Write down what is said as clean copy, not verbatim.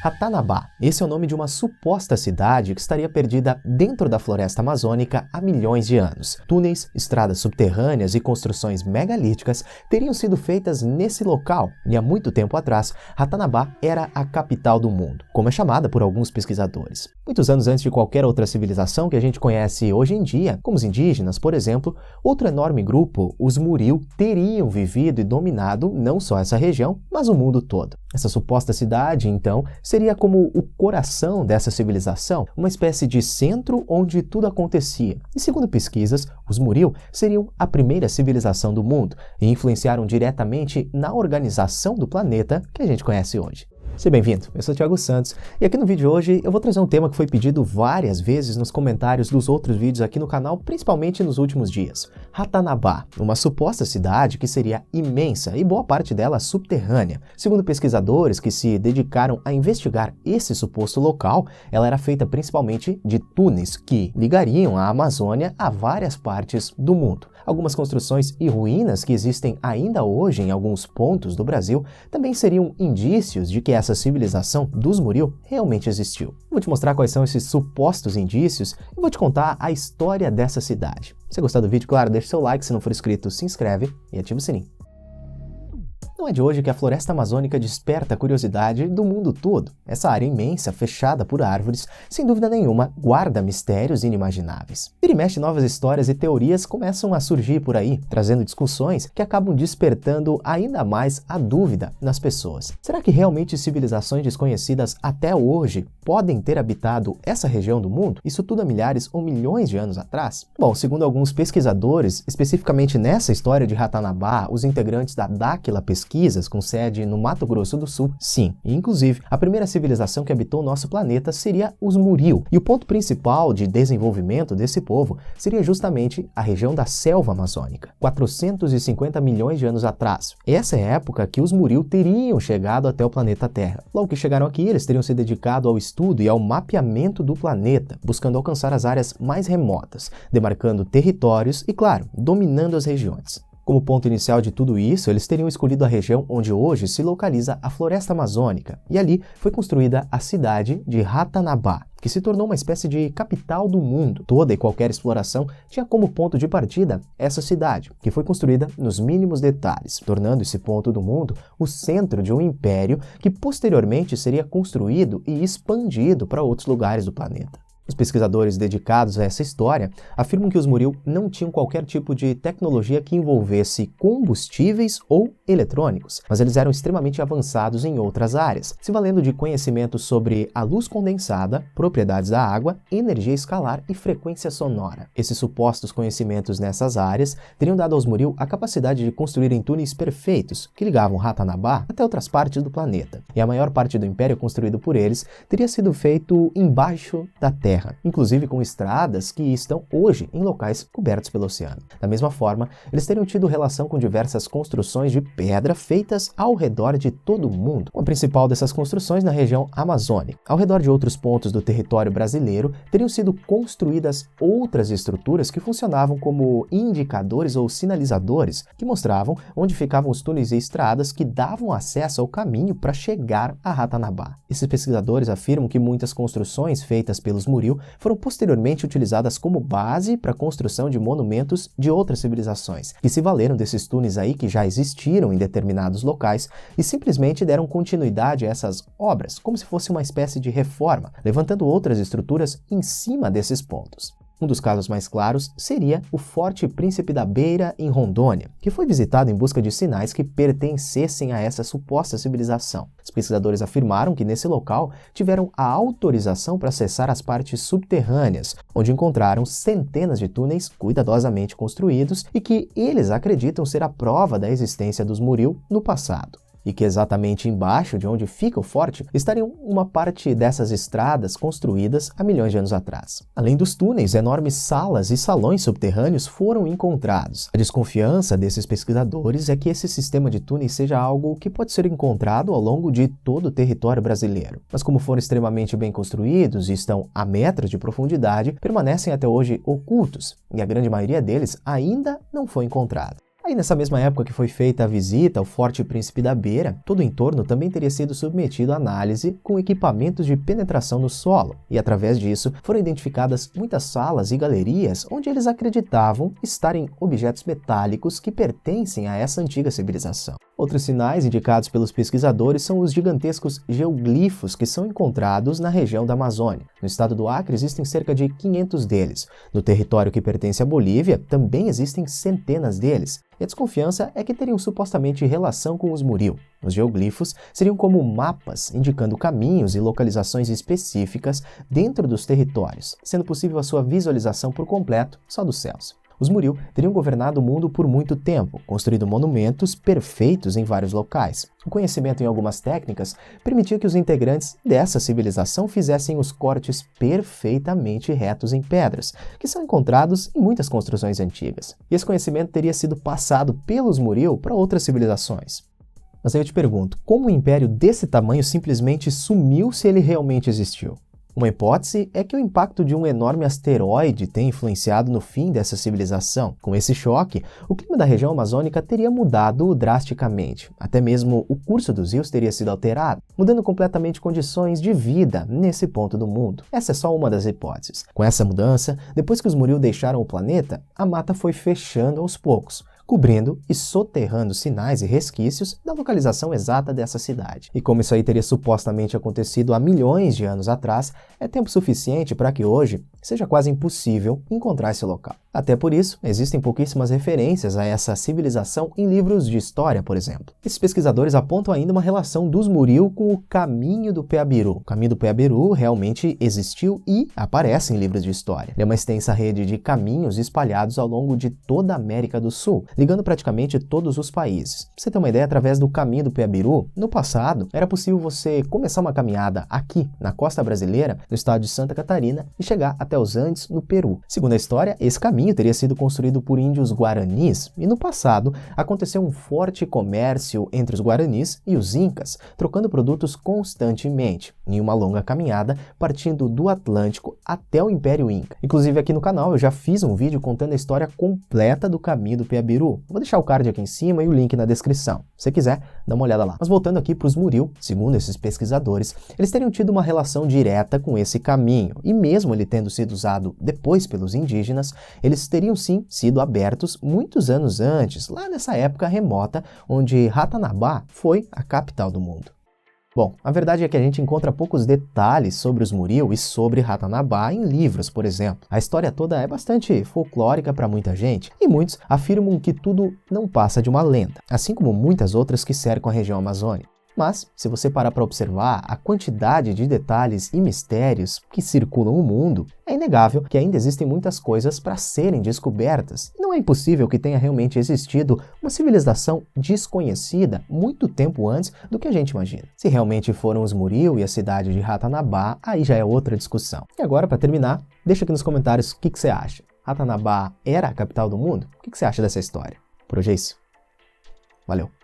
Ratanabá. Esse é o nome de uma suposta cidade que estaria perdida dentro da floresta amazônica há milhões de anos. Túneis, estradas subterrâneas e construções megalíticas teriam sido feitas nesse local, e há muito tempo atrás, Ratanabá era a capital do mundo, como é chamada por alguns pesquisadores. Muitos anos antes de qualquer outra civilização que a gente conhece hoje em dia, como os indígenas, por exemplo, outro enorme grupo, os Muriu, teriam vivido e dominado não só essa região, mas o mundo todo. Essa suposta cidade, então, seria como o coração dessa civilização, uma espécie de centro onde tudo acontecia. E segundo pesquisas, os Muriu seriam a primeira civilização do mundo e influenciaram diretamente na organização do planeta que a gente conhece hoje. Seja bem-vindo, eu sou o Thiago Santos e aqui no vídeo de hoje eu vou trazer um tema que foi pedido várias vezes nos comentários dos outros vídeos aqui no canal, principalmente nos últimos dias. Ratanabá, uma suposta cidade que seria imensa e boa parte dela subterrânea. Segundo pesquisadores que se dedicaram a investigar esse suposto local, ela era feita principalmente de túneis que ligariam a Amazônia a várias partes do mundo. Algumas construções e ruínas que existem ainda hoje em alguns pontos do Brasil também seriam indícios de que essa civilização dos Muriu realmente existiu. Vou te mostrar quais são esses supostos indícios e vou te contar a história dessa cidade. Se gostar do vídeo, claro, deixa seu like, se não for inscrito, se inscreve e ativa o sininho. Não é de hoje que a floresta amazônica desperta a curiosidade do mundo todo. Essa área imensa, fechada por árvores, sem dúvida nenhuma, guarda mistérios inimagináveis. Vira e mexe, novas histórias e teorias começam a surgir por aí, trazendo discussões que acabam despertando ainda mais a dúvida nas pessoas. Será que realmente civilizações desconhecidas até hoje podem ter habitado essa região do mundo? Isso tudo há milhares ou milhões de anos atrás? Bom, segundo alguns pesquisadores, especificamente nessa história de Ratanabá, os integrantes da Dáquila Pesquisas, com sede no Mato Grosso do Sul, sim. E, inclusive, a primeira civilização que habitou nosso planeta seria os Muriu. E o ponto principal de desenvolvimento desse povo seria justamente a região da selva amazônica, 450 milhões de anos atrás. Essa é a época que os Muriu teriam chegado até o planeta Terra. Logo que chegaram aqui, eles teriam se dedicado ao estudo e ao mapeamento do planeta, buscando alcançar as áreas mais remotas, demarcando territórios e, claro, dominando as regiões. Como ponto inicial de tudo isso, eles teriam escolhido a região onde hoje se localiza a floresta amazônica, e ali foi construída a cidade de Ratanabá, que se tornou uma espécie de capital do mundo. Toda e qualquer exploração tinha como ponto de partida essa cidade, que foi construída nos mínimos detalhes, tornando esse ponto do mundo o centro de um império que posteriormente seria construído e expandido para outros lugares do planeta. Os pesquisadores dedicados a essa história afirmam que os Muriu não tinham qualquer tipo de tecnologia que envolvesse combustíveis ou eletrônicos, mas eles eram extremamente avançados em outras áreas, se valendo de conhecimentos sobre a luz condensada, propriedades da água, energia escalar e frequência sonora. Esses supostos conhecimentos nessas áreas teriam dado aos Muriu a capacidade de construírem túneis perfeitos que ligavam Ratanabá até outras partes do planeta, e a maior parte do império construído por eles teria sido feito embaixo da Terra, inclusive com estradas que estão hoje em locais cobertos pelo oceano. Da mesma forma, eles teriam tido relação com diversas construções de pedra feitas ao redor de todo o mundo, com a principal dessas construções na região amazônica. Ao redor de outros pontos do território brasileiro, teriam sido construídas outras estruturas que funcionavam como indicadores ou sinalizadores que mostravam onde ficavam os túneis e estradas que davam acesso ao caminho para chegar a Ratanabá. Esses pesquisadores afirmam que muitas construções feitas pelos Muriu foram posteriormente utilizadas como base para a construção de monumentos de outras civilizações, que se valeram desses túneis aí que já existiram em determinados locais e simplesmente deram continuidade a essas obras, como se fosse uma espécie de reforma, levantando outras estruturas em cima desses pontos. Um dos casos mais claros seria o Forte Príncipe da Beira, em Rondônia, que foi visitado em busca de sinais que pertencessem a essa suposta civilização. Os pesquisadores afirmaram que nesse local tiveram a autorização para acessar as partes subterrâneas, onde encontraram centenas de túneis cuidadosamente construídos e que eles acreditam ser a prova da existência dos Muriu no passado. E que exatamente embaixo de onde fica o forte estariam uma parte dessas estradas construídas há milhões de anos atrás. Além dos túneis, enormes salas e salões subterrâneos foram encontrados. A desconfiança desses pesquisadores é que esse sistema de túneis seja algo que pode ser encontrado ao longo de todo o território brasileiro. Mas como foram extremamente bem construídos e estão a metros de profundidade, permanecem até hoje ocultos, e a grande maioria deles ainda não foi encontrada. Aí nessa mesma época que foi feita a visita ao Forte Príncipe da Beira, todo o entorno também teria sido submetido à análise com equipamentos de penetração no solo, e através disso foram identificadas muitas salas e galerias onde eles acreditavam estarem objetos metálicos que pertencem a essa antiga civilização. Outros sinais indicados pelos pesquisadores são os gigantescos geoglifos que são encontrados na região da Amazônia. No estado do Acre existem cerca de 500 deles. No território que pertence à Bolívia também existem centenas deles. E a desconfiança é que teriam supostamente relação com os Muril. Os geoglifos seriam como mapas indicando caminhos e localizações específicas dentro dos territórios, sendo possível a sua visualização por completo só dos céus. Os Muril teriam governado o mundo por muito tempo, construindo monumentos perfeitos em vários locais. O conhecimento em algumas técnicas permitia que os integrantes dessa civilização fizessem os cortes perfeitamente retos em pedras, que são encontrados em muitas construções antigas. E esse conhecimento teria sido passado pelos Muril para outras civilizações. Mas aí eu te pergunto, como um império desse tamanho simplesmente sumiu se ele realmente existiu? Uma hipótese é que o impacto de um enorme asteroide tenha influenciado no fim dessa civilização. Com esse choque, o clima da região amazônica teria mudado drasticamente. Até mesmo o curso dos rios teria sido alterado, mudando completamente condições de vida nesse ponto do mundo. Essa é só uma das hipóteses. Com essa mudança, depois que os Muril deixaram o planeta, a mata foi fechando aos poucos, cobrindo e soterrando sinais e resquícios da localização exata dessa cidade. E como isso aí teria supostamente acontecido há milhões de anos atrás, é tempo suficiente para que hoje seja quase impossível encontrar esse local. Até por isso, existem pouquíssimas referências a essa civilização em livros de história, por exemplo. Esses pesquisadores apontam ainda uma relação dos Muril com o Caminho do Peabiru. O Caminho do Peabiru realmente existiu e aparece em livros de história. Ele é uma extensa rede de caminhos espalhados ao longo de toda a América do Sul, ligando praticamente todos os países. Pra você ter uma ideia, através do Caminho do Peabiru, no passado, era possível você começar uma caminhada aqui, na costa brasileira, no estado de Santa Catarina, e chegar até os Andes, no Peru. Segundo a história, esse caminho teria sido construído por índios guaranis, e no passado aconteceu um forte comércio entre os guaranis e os incas, trocando produtos constantemente, em uma longa caminhada partindo do Atlântico até o Império Inca. Inclusive aqui no canal eu já fiz um vídeo contando a história completa do Caminho do Peabiru. Vou deixar o card aqui em cima e o link na descrição. Se você quiser, dá uma olhada lá. Mas voltando aqui para os Muril, segundo esses pesquisadores, eles teriam tido uma relação direta com esse caminho, e mesmo ele tendo sido usado depois pelos indígenas, eles teriam sim sido abertos muitos anos antes, lá nessa época remota, onde Ratanabá foi a capital do mundo. Bom, a verdade é que a gente encontra poucos detalhes sobre os Muril e sobre Ratanabá em livros, por exemplo. A história toda é bastante folclórica para muita gente, e muitos afirmam que tudo não passa de uma lenda, assim como muitas outras que cercam a região amazônica. Mas, se você parar para observar a quantidade de detalhes e mistérios que circulam o mundo, é inegável que ainda existem muitas coisas para serem descobertas. Não é impossível que tenha realmente existido uma civilização desconhecida muito tempo antes do que a gente imagina. Se realmente foram os Muril e a cidade de Ratanabá, aí já é outra discussão. E agora, para terminar, deixa aqui nos comentários o que você acha. Ratanabá era a capital do mundo? O que você acha dessa história? Por hoje é isso. Valeu!